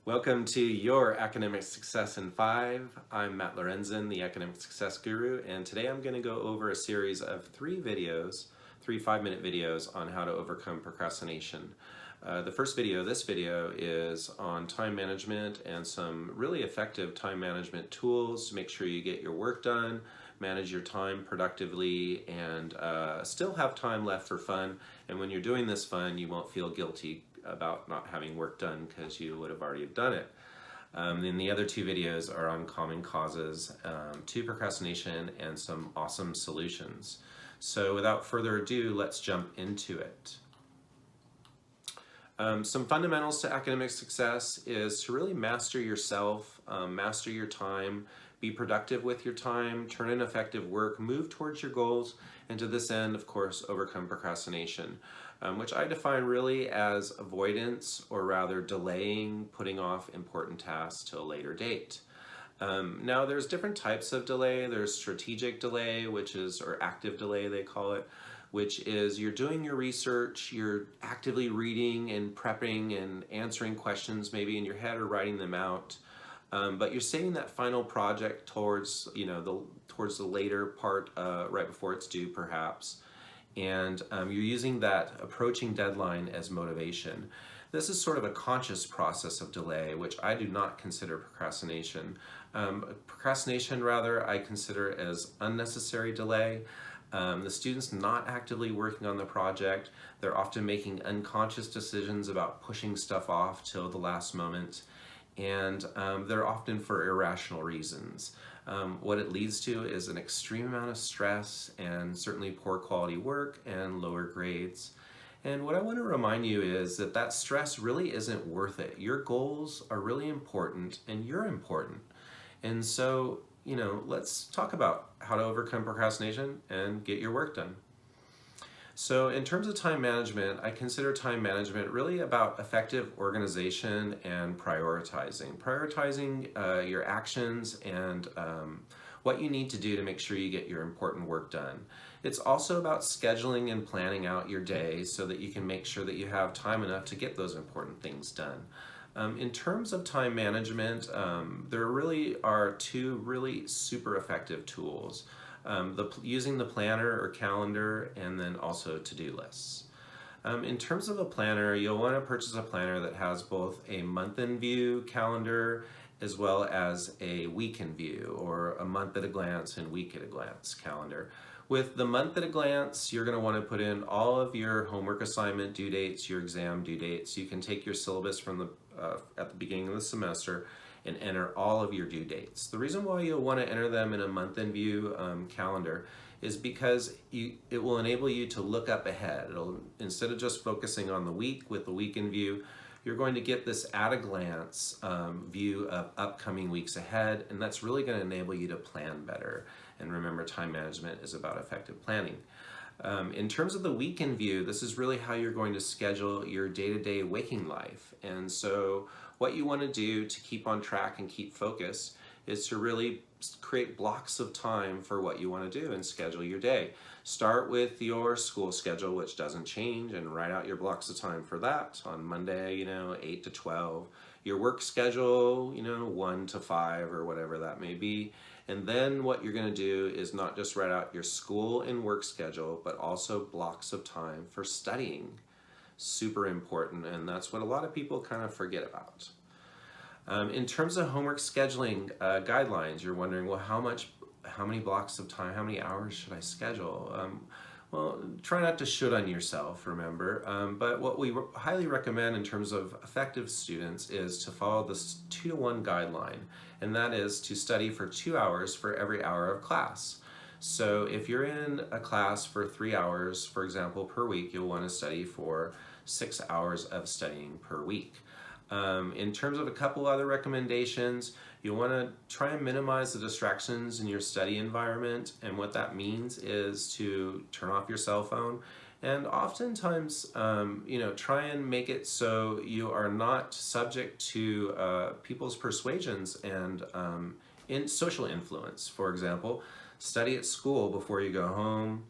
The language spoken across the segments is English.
Welcome to Your Academic Success in 5. I'm Matt Lorenzen, the Academic Success Guru, and today I'm going to go over a series of three 5-minute videos on how to overcome procrastination. The first video, this video, is on time management and some really effective time management tools to make sure you get your work done, manage your time productively, and still have time left for fun. And when you're doing this fun, you won't feel guilty about not having work done because you would have already done it. Then the other two videos are on common causes to procrastination and some awesome solutions. So without further ado, let's jump into it. Some fundamentals to academic success is to really master yourself, master your time, be productive with your time, turn in effective work, move towards your goals, and to this end, of course, overcome procrastination, which I define really as avoidance, or rather delaying, putting off important tasks to a later date. Now there's different types of delay. There's strategic delay, or active delay they call it, which is you're doing your research, you're actively reading and prepping and answering questions maybe in your head or writing them out. But you're saving that final project towards the later part, right before it's due perhaps. And you're using that approaching deadline as motivation. This is sort of a conscious process of delay, which I do not consider procrastination. Procrastination, rather, I consider as unnecessary delay. The student's not actively working on the project. They're often making unconscious decisions about pushing stuff off till the last moment. And they're often for irrational reasons. What it leads to is an extreme amount of stress and certainly poor quality work and lower grades. And what I want to remind you is that that stress really isn't worth it. Your goals are really important and you're important. And so, let's talk about how to overcome procrastination and get your work done. So in terms of time management, I consider time management really about effective organization and prioritizing. Prioritizing your actions and what you need to do to make sure you get your important work done. It's also about scheduling and planning out your day so that you can make sure that you have time enough to get those important things done. In terms of time management, there really are two really super effective tools. Using the planner or calendar, and then also to-do lists. In terms of a planner, you'll want to purchase a planner that has both a month-in-view calendar as well as a week-in-view, or a month-at-a-glance and week-at-a-glance calendar. With the month-at-a-glance, you're going to want to put in all of your homework assignment due dates, your exam due dates. You can take your syllabus from at the beginning of the semester and enter all of your due dates. The reason why you'll want to enter them in a month-in-view calendar is because it will enable you to look up ahead. Instead of just focusing on the week with the week-in-view, you're going to get this at-a-glance view of upcoming weeks ahead, and that's really going to enable you to plan better. And remember, time management is about effective planning. In terms of the week-in-view, this is really how you're going to schedule your day-to-day waking life. And so what you want to do to keep on track and keep focus is to really create blocks of time for what you want to do and schedule your day. Start with your school schedule, which doesn't change, and write out your blocks of time for that. On Monday, 8 to 12. Your work schedule, 1 to 5 or whatever that may be. And then what you're going to do is not just write out your school and work schedule, but also blocks of time for studying. Super important, and that's what a lot of people kind of forget about. In terms of homework scheduling guidelines, you're wondering, well, how many blocks of time, how many hours should I schedule? Well, try not to should on yourself, remember, but what we highly recommend in terms of effective students is to follow this 2-to-1 guideline, and that is to study for 2 hours for every hour of class. So if you're in a class for 3 hours, for example, per week, you'll want to study for 6 hours of studying per week. In terms of a couple other recommendations, you'll want to try and minimize the distractions in your study environment, and what that means is to turn off your cell phone, and oftentimes try and make it so you are not subject to people's persuasions and in social influence. For example, study at school before you go home.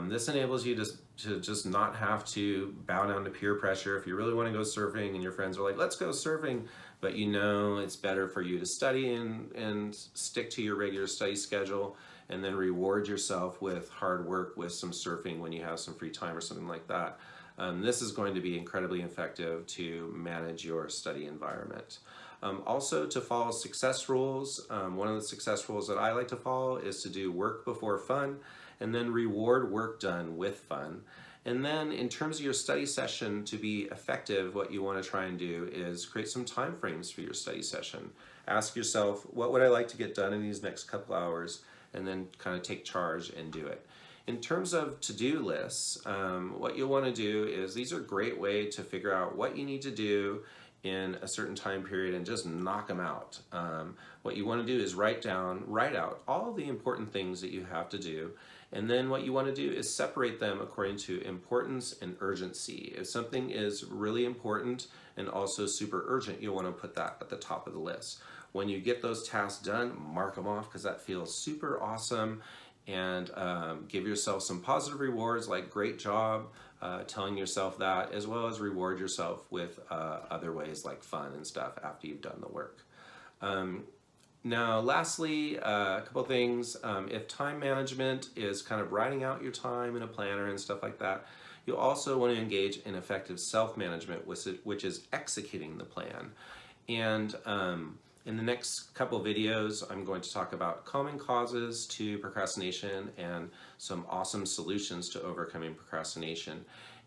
This enables you to to just not have to bow down to peer pressure. If you really want to go surfing and your friends are like, let's go surfing, but you know it's better for you to study and stick to your regular study schedule, and then reward yourself with hard work with some surfing when you have some free time or something like that. This is going to be incredibly effective to manage your study environment. Also, to follow success rules. One of the success rules that I like to follow is to do work before fun, and then reward work done with fun. And then in terms of your study session to be effective, what you want to try and do is create some time frames for your study session. Ask yourself, what would I like to get done in these next couple hours? And then kind of take charge and do it. In terms of to-do lists, what you'll want to do is, these are a great way to figure out what you need to do in a certain time period and just knock them out. What you want to do is write out all the important things that you have to do, and then what you want to do is separate them according to importance and urgency. If something is really important and also super urgent, you'll want to put that at the top of the list. When you get those tasks done, mark them off, because that feels super awesome, and give yourself some positive rewards like great job, telling yourself that, as well as reward yourself with other ways like fun and stuff after you've done the work. Now, lastly, a couple things. If time management is kind of writing out your time in a planner and stuff like that, you'll also want to engage in effective self-management, which is executing the plan. And in the next couple videos, I'm going to talk about common causes to procrastination and some awesome solutions to overcoming procrastination.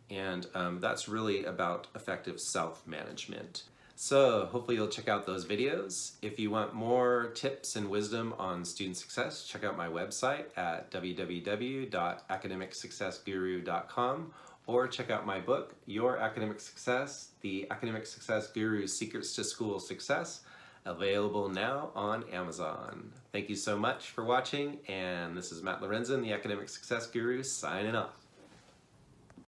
And that's really about effective self-management. So hopefully you'll check out those videos. If you want more tips and wisdom on student success, check out my website at www.academicsuccessguru.com, or check out my book, Your Academic Success, The Academic Success Guru's Secrets to School Success, available now on Amazon. Thank you so much for watching, and this is Matt Lorenzen, the Academic Success Guru, signing off.